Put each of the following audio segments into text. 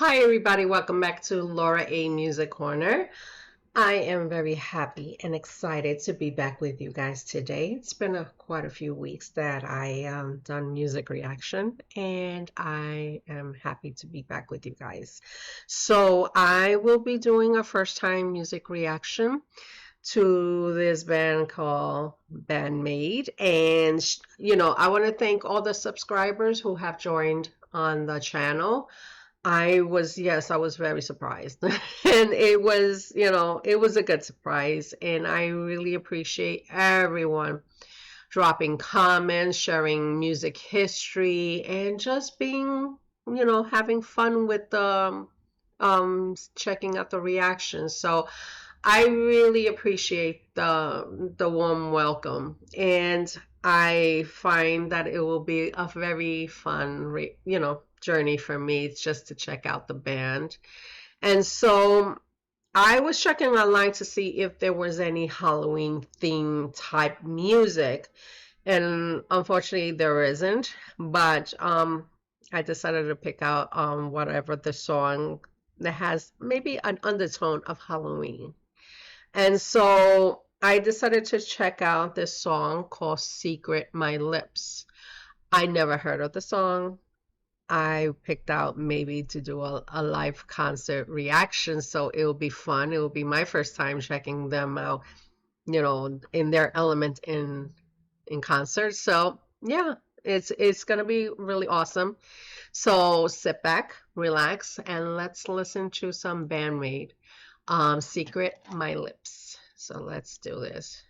Hi, everybody. Welcome back to Laura A. Music Corner. I am very happy and excited to be back with you guys today. It's been quite a few weeks that I done music reaction, and I am happy to be back with you guys. So I will be doing a first time music reaction to this band called Band Maid. And, I want to thank all the subscribers who have joined on the channel. Yes, I was very surprised. And it was a good surprise. And I really appreciate everyone dropping comments, sharing music history, and just being, having fun with the checking out the reactions. So I really appreciate the warm welcome. And I find that it will be a very fun, journey for me just to check out the band. And so I was checking online to see if there was any Halloween theme type music, and unfortunately there isn't. But I decided to pick out whatever the song that has maybe an undertone of Halloween. And so I decided to check out this song called Secret My Lips. I never heard of the song. I picked out maybe to do a live concert reaction, so it will be fun. It will be my first time checking them out, in their element in concert. So yeah, it's gonna be really awesome. So sit back, relax, and let's listen to some Band Maid, Secret My Lips. So let's do this.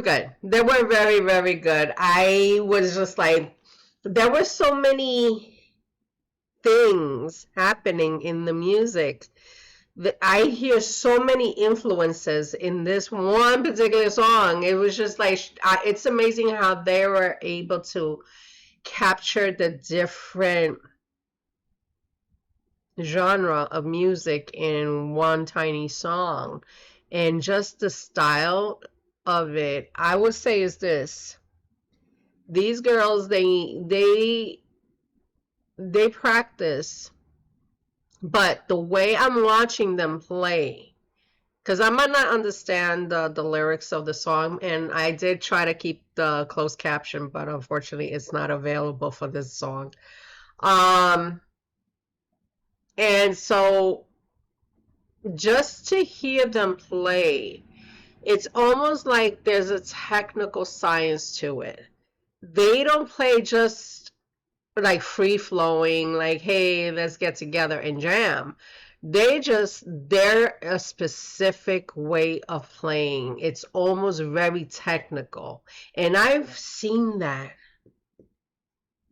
good. They were very, very good. I was just like, there were so many things happening in the music that I hear so many influences in this one particular song. It was just like, it's amazing how they were able to capture the different genre of music in one tiny song. And just the style of it, I would say, is this. These girls, they practice, but the way I'm watching them play, because I might not understand the lyrics of the song, and I did try to keep the closed caption, but unfortunately it's not available for this song. And so just to hear them play, it's almost like there's a technical science to it. They don't play just like free flowing, like, hey, let's get together and jam. They're a specific way of playing. It's almost very technical. And I've seen that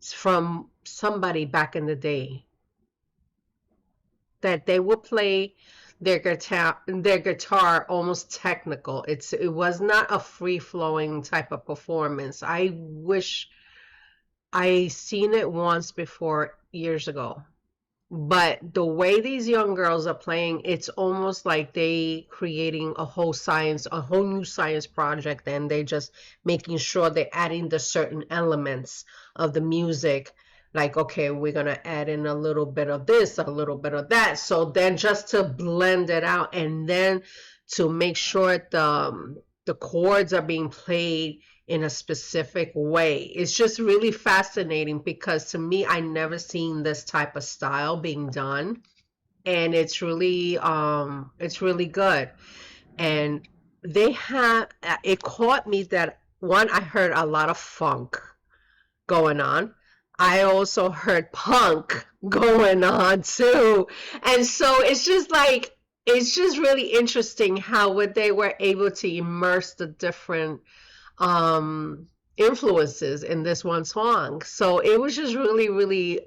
from somebody back in the day, that they would play their guitar almost technical. It was not a free flowing type of performance. I wish I seen it once before years ago. But the way these young girls are playing, it's almost like they creating a whole new science project, and they just making sure they're adding the certain elements of the music. Like, okay, we're gonna add in a little bit of this, a little bit of that. So then just to blend it out, and then to make sure the chords are being played in a specific way. It's just really fascinating, because to me, I never seen this type of style being done, and it's really good. And it caught me that, one, I heard a lot of funk going on. I also heard punk going on too. And so it's just like, it's just really interesting how they were able to immerse the different influences in this one song. So it was just really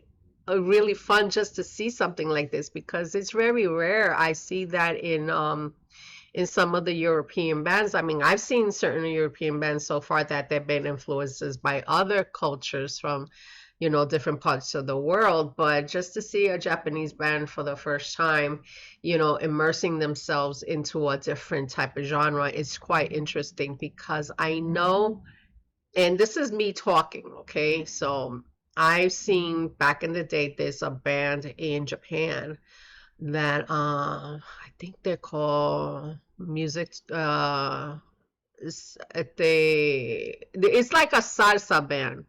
fun just to see something like this, because it's very rare. I see that in some of the European bands. I mean, I've seen certain European bands so far that they've been influences by other cultures from, different parts of the world. But just to see a Japanese band for the first time, immersing themselves into a different type of genre is quite interesting, because I know, and this is me talking, okay? So I've seen back in the day, there's a band in Japan that I think they're called it's like a salsa band,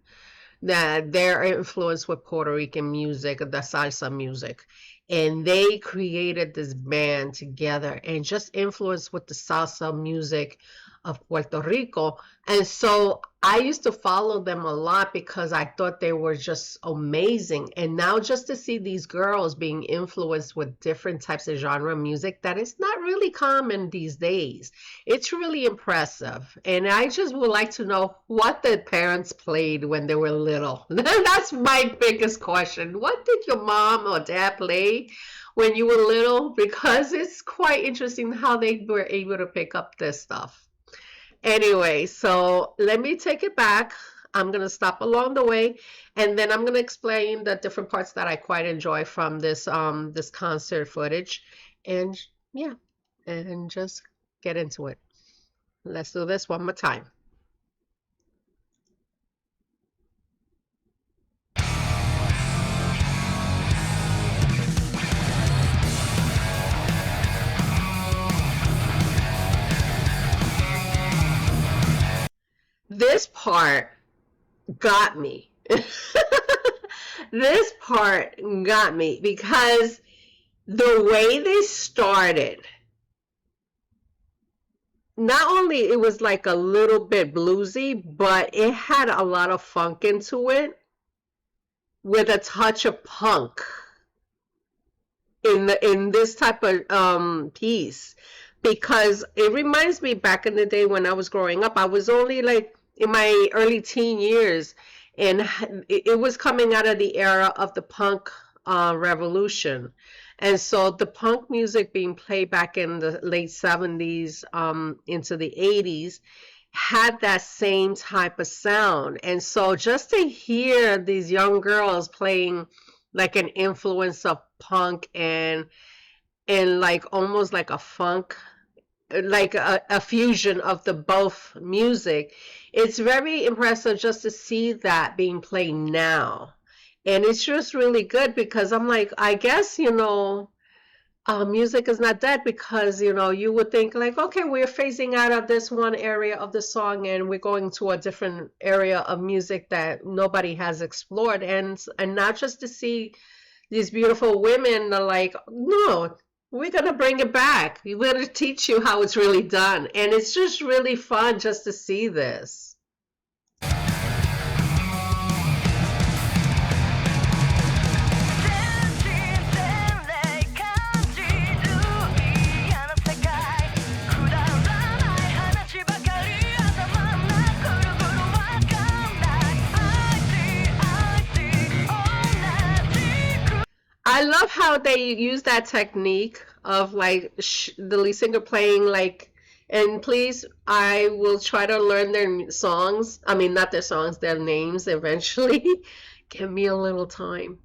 that they're influenced with Puerto Rican music, the salsa music. And they created this band together, and just influenced with the salsa music of Puerto Rico. And so I used to follow them a lot, because I thought they were just amazing. And now just to see these girls being influenced with different types of genre music, that is not really common these days. It's really impressive. And I just would like to know what the parents played when they were little. That's my biggest question. What did your mom or dad play when you were little? Because it's quite interesting how they were able to pick up this stuff. Anyway, so let me take it back. I'm going to stop along the way, and then I'm going to explain the different parts that I quite enjoy from this concert footage. And yeah, and just get into it. Let's do this one more time. This part got me. This part got me, because the way they started, not only it was like a little bit bluesy, but it had a lot of funk into it, with a touch of punk in this type of piece. because it reminds me back in the day when I was growing up. I was only like in my early teen years, and it was coming out of the era of the punk revolution. And so the punk music being played back in the late 70s into the 80s had that same type of sound. And so just to hear these young girls playing like an influence of punk and like almost like a funk, like a fusion of the both music, it's very impressive just to see that being played now. And it's just really good because I'm like, I guess, music is not dead, because you would think like, okay, we're phasing out of this one area of the song and we're going to a different area of music that nobody has explored. And not just to see these beautiful women are like, no, we're gonna bring it back. We're gonna teach you how it's really done. And it's just really fun just to see this. I love how they use that technique of like the lead singer playing like, and please, I will try to learn their songs. I mean, not their songs, their names eventually. Give me a little time.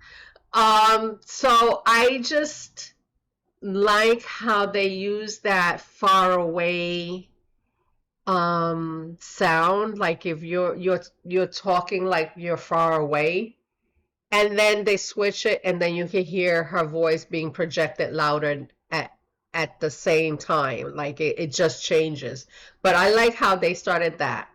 So I just like how they use that far away sound, like if you're talking like you're far away, and then they switch it, and then you can hear her voice being projected louder at the same time. Like it just changes. But I like how they started that.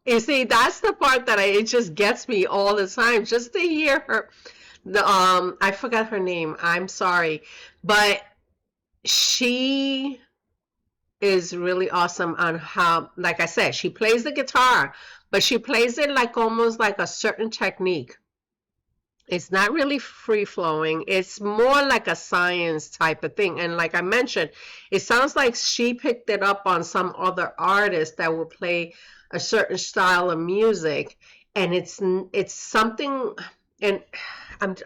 You see, that's the part that it just gets me all the time, just to hear her. I forgot her name. I'm sorry, but she is really awesome on how, like I said, she plays the guitar, but she plays it like almost like a certain technique. It's not really free flowing. It's more like a science type of thing. And like I mentioned, it sounds like she picked it up on some other artist that would play a certain style of music. And it's something, and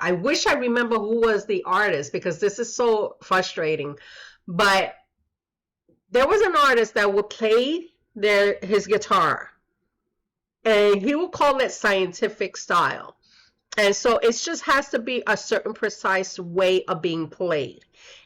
I wish I remember who was the artist, because this is so frustrating. But there was an artist that would play his guitar, and he would call it scientific style. And so it just has to be a certain precise way of being played.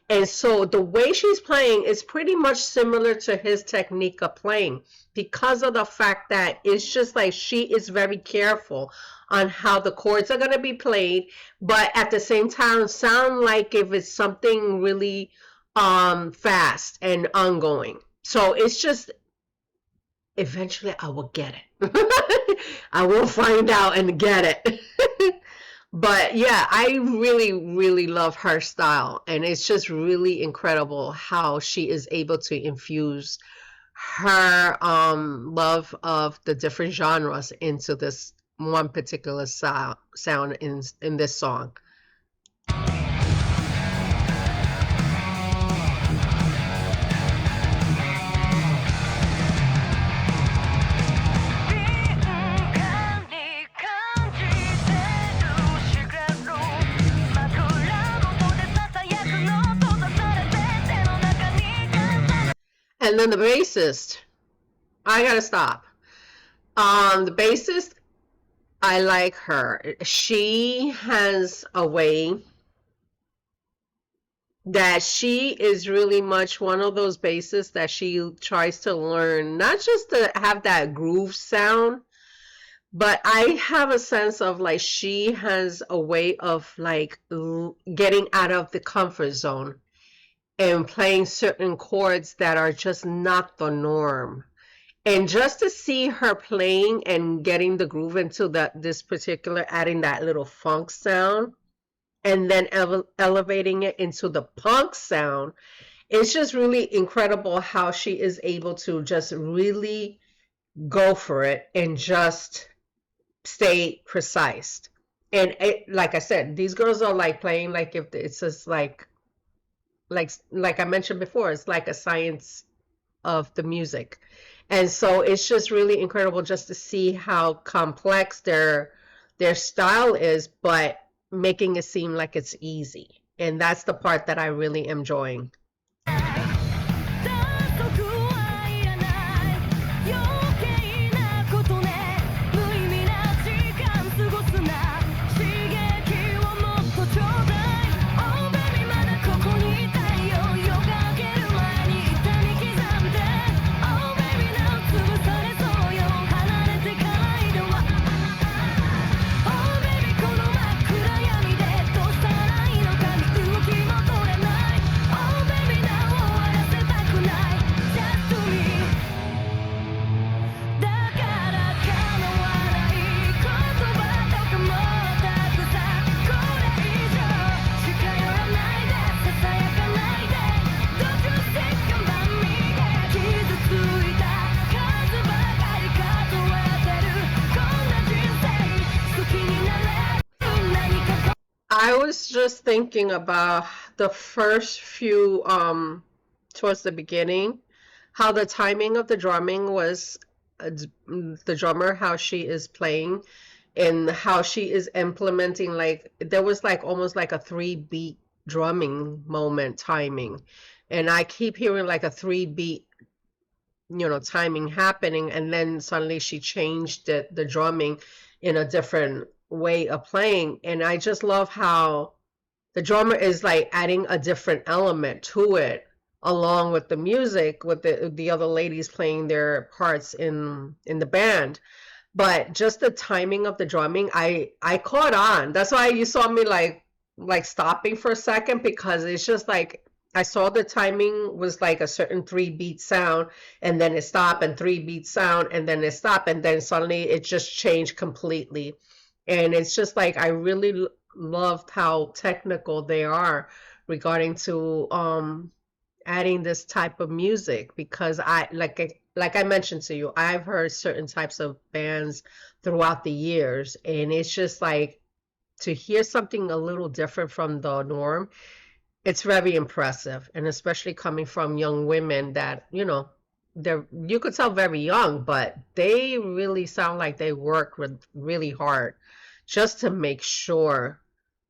And so the way she's playing is pretty much similar to his technique of playing, because of the fact that it's just like she is very careful on how the chords are going to be played, but at the same time sound like if it's something really fast and ongoing. So it's just, eventually I will get it. I will find out and get it. But yeah, I really, really love her style. And it's just really incredible how she is able to infuse her love of the different genres into this one particular sound in this song. And then the bassist, I gotta stop. The bassist, I like her. She has a way that she is really much one of those bassists that she tries to learn, not just to have that groove sound, but I have a sense of like she has a way of like getting out of the comfort zone and playing certain chords that are just not the norm. And just to see her playing and getting the groove into this particular, adding that little funk sound, and then elevating it into the punk sound, it's just really incredible how she is able to just really go for it and just stay precise. And like I said, these girls are like playing like if it's just like I mentioned before, it's like a science of the music. And so it's just really incredible just to see how complex their style is, but making it seem like it's easy. And that's the part that I really am enjoying. I was just thinking about the first few towards the beginning, how the timing of the drumming was the drummer, how she is playing and how she is implementing, like there was like almost like a 3-beat drumming moment timing. And I keep hearing like a 3-beat, timing happening, and then suddenly she changed the drumming in a different way of playing. And I just love how the drummer is like adding a different element to it along with the music, with the other ladies playing their parts in the band. But just the timing of the drumming, I caught on. That's why you saw me like stopping for a second, because it's just like I saw the timing was like a certain 3-beat sound, and then it stopped, and 3-beat sound, and then it stopped, and then suddenly it just changed completely. And it's just like I really loved how technical they are regarding to adding this type of music, because like I mentioned to you, I've heard certain types of bands throughout the years, and it's just like to hear something a little different from the norm, it's very impressive. And especially coming from young women that, you could tell very young, but they really sound like they work really hard just to make sure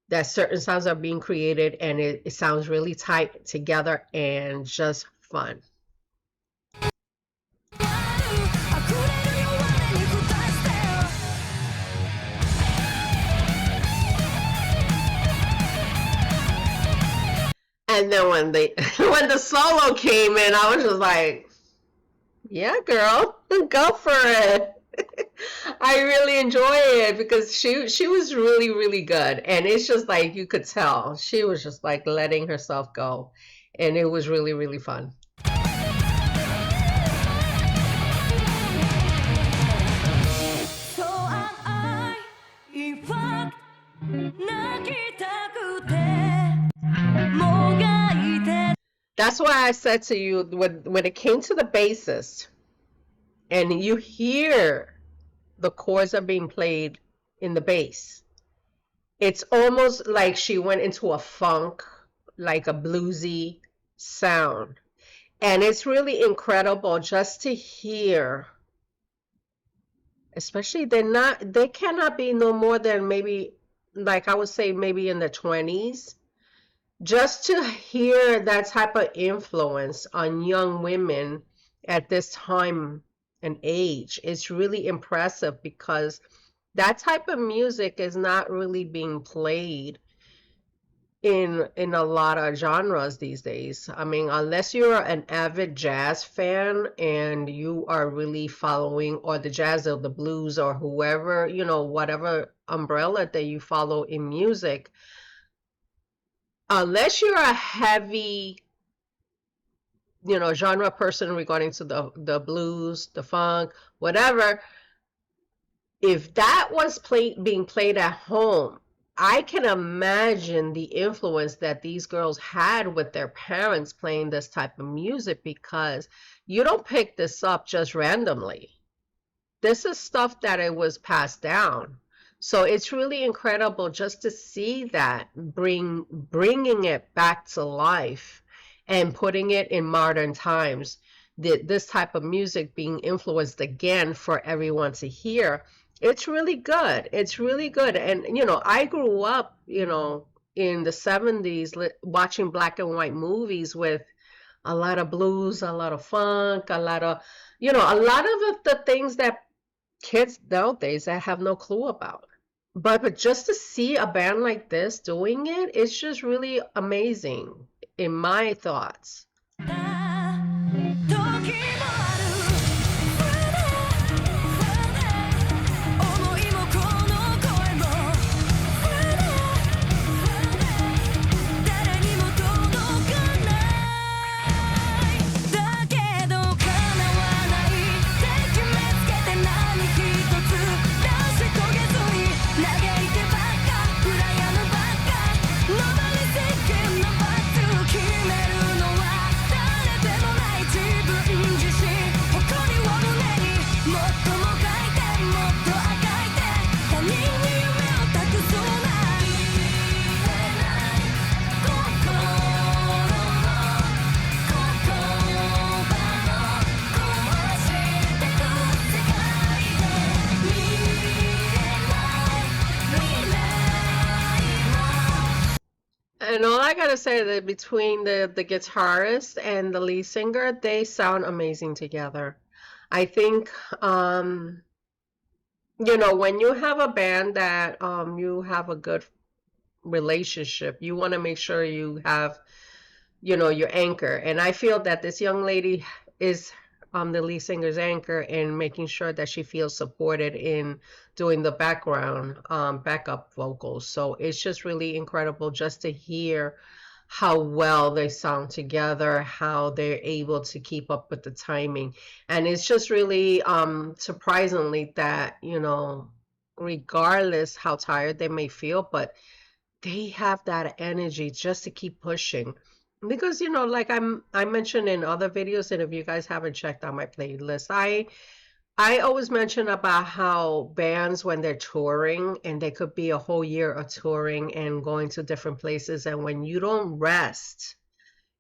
that certain sounds are being created and it sounds really tight together and just fun. And then when when the solo came in, I was just like, yeah, girl, go for it. I really enjoy it because she was really, really good. And it's just like you could tell she was just like letting herself go. And it was really, really fun. That's why I said to you when it came to the bassist and you hear the chords are being played in the bass, it's almost like she went into a funk, like a bluesy sound. And it's really incredible just to hear, especially they cannot be no more than maybe, like I would say maybe in the 20s. Just to hear that type of influence on young women at this time and age. It's really impressive because that type of music is not really being played in a lot of genres these days. I mean, unless you're an avid jazz fan and you are really following, or the jazz or the blues or whoever, you know, whatever umbrella that you follow in music, unless you're a heavy, you know, genre person regarding to the blues, the funk, whatever, if that was being played at home, I can imagine the influence that these girls had with their parents playing this type of music, because you don't pick this up just randomly. This is stuff that it was passed down. So it's really incredible just to see that bringing it back to life and putting it in modern times. This type of music being influenced again for everyone to hear. It's really good. It's really good. And, you know, I grew up, you know, in the 70s watching black and white movies with a lot of blues, a lot of funk, a lot of, you know, a lot of the things that kids nowadays that have no clue about. But just to see a band like this doing it, it's just really amazing in my thoughts. And all I gotta say that between the guitarist and the lead singer, they sound amazing together. I think, you know, when you have a band that you have a good relationship, you want to make sure you have, you know, your anchor. And I feel that this young lady is the lead singer's anchor in making sure that she feels supported in doing the background backup vocals. So it's just really incredible just to hear how well they sound together, how they're able to keep up with the timing. And it's just really surprisingly that, you know, regardless how tired they may feel, but they have that energy just to keep pushing. Because, you know, like I mentioned in other videos, and if you guys haven't checked out my playlist, I always mention about how bands, when they're touring, and they could be a whole year of touring and going to different places, and when you don't rest,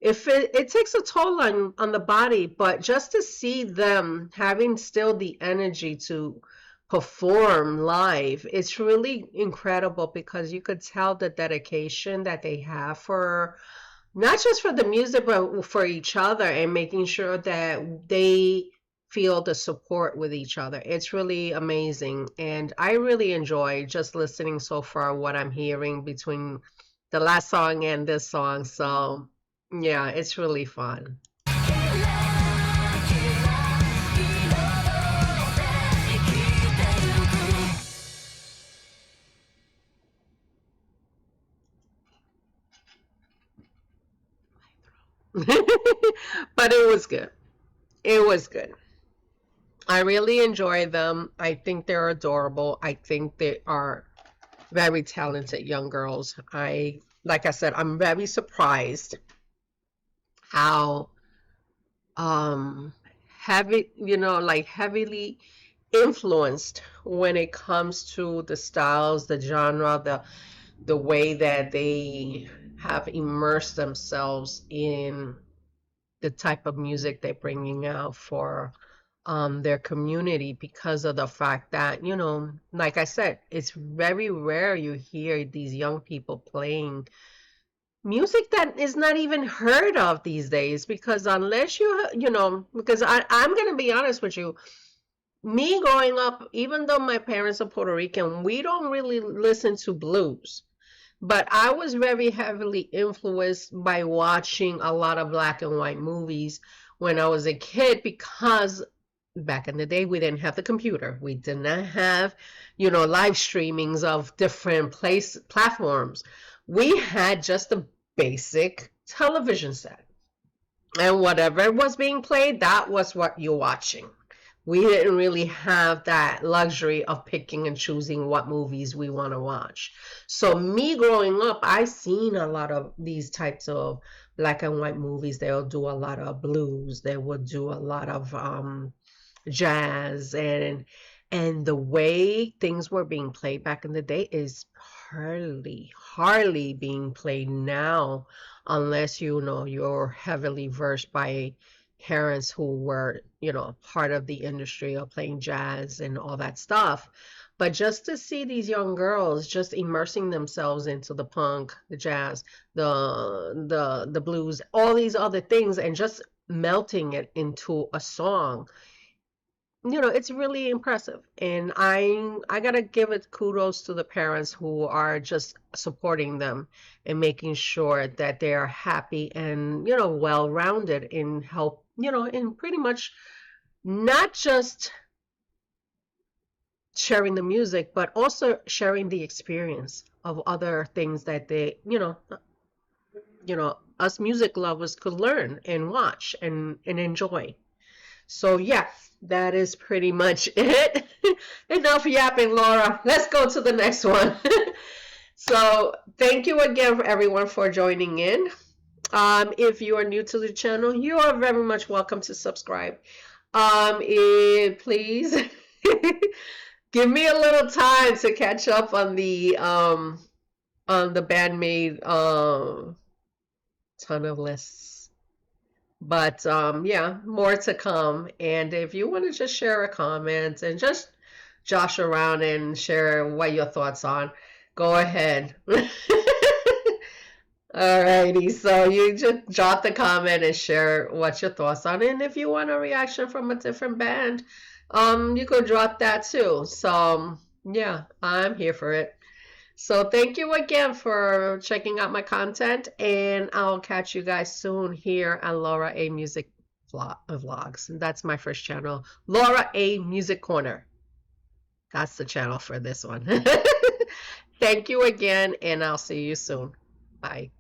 if it takes a toll on the body. But just to see them having still the energy to perform live, it's really incredible, because you could tell the dedication that they have for not just for the music, but for each other, and making sure that they feel the support with each other. It's really amazing. And I really enjoy just listening so far what I'm hearing between the last song and this song. So yeah, it's really fun. But it was good. It was good. I really enjoy them. I think they're adorable. I think they are very talented young girls. Like I said, I'm very surprised how heavy, you know, like heavily influenced when it comes to the styles, the genre, the way that they have immersed themselves in the type of music they're bringing out for their community, because of the fact that, you know, like I said, it's very rare you hear these young people playing music that is not even heard of these days. Because unless you know, because I'm going to be honest with you, me growing up, even though my parents are Puerto Rican, we don't really listen to blues. But I was very heavily influenced by watching a lot of black and white movies when I was a kid because back in the day we didn't have the computer. We did not have, live streamings of different place platforms. We had just a basic television set. And whatever was being played, that was what you're watching. We didn't really have that luxury of picking and choosing what movies we want to watch. So me growing up, I seen a lot of these types of black and white movies. They'll do a lot of blues. They would do a lot of jazz, and the way things were being played back in the day is hardly being played now, unless you're heavily versed by parents who were part of the industry of playing jazz and all that stuff. But just to see these young girls just immersing themselves into the punk, the jazz, the blues, all these other things, and just melting it into a song, it's really impressive. And I gotta give it kudos to the parents who are just supporting them and making sure that they are happy and, well-rounded in help, in pretty much not just sharing the music, but also sharing the experience of other things that they, us music lovers could learn and watch and enjoy. So yeah, that is pretty much it. Enough yapping, Laura. Let's go to the next one. So thank you again for everyone for joining in. If you are new to the channel, you are very much welcome to subscribe. Please give me a little time to catch up on the Band Maid ton of lists. But yeah, more to come. And if you want to just share a comment and just josh around and share what your thoughts on, go ahead. Alrighty, so you just drop the comment and share what your thoughts on it. And if you want a reaction from a different band, you could drop that too. So yeah, I'm here for it. So thank you again for checking out my content, and I'll catch you guys soon here on Laura A Music Vlogs. That's my first channel, Laura A Music Corner. That's the channel for this one. Thank you again, and I'll see you soon. Bye.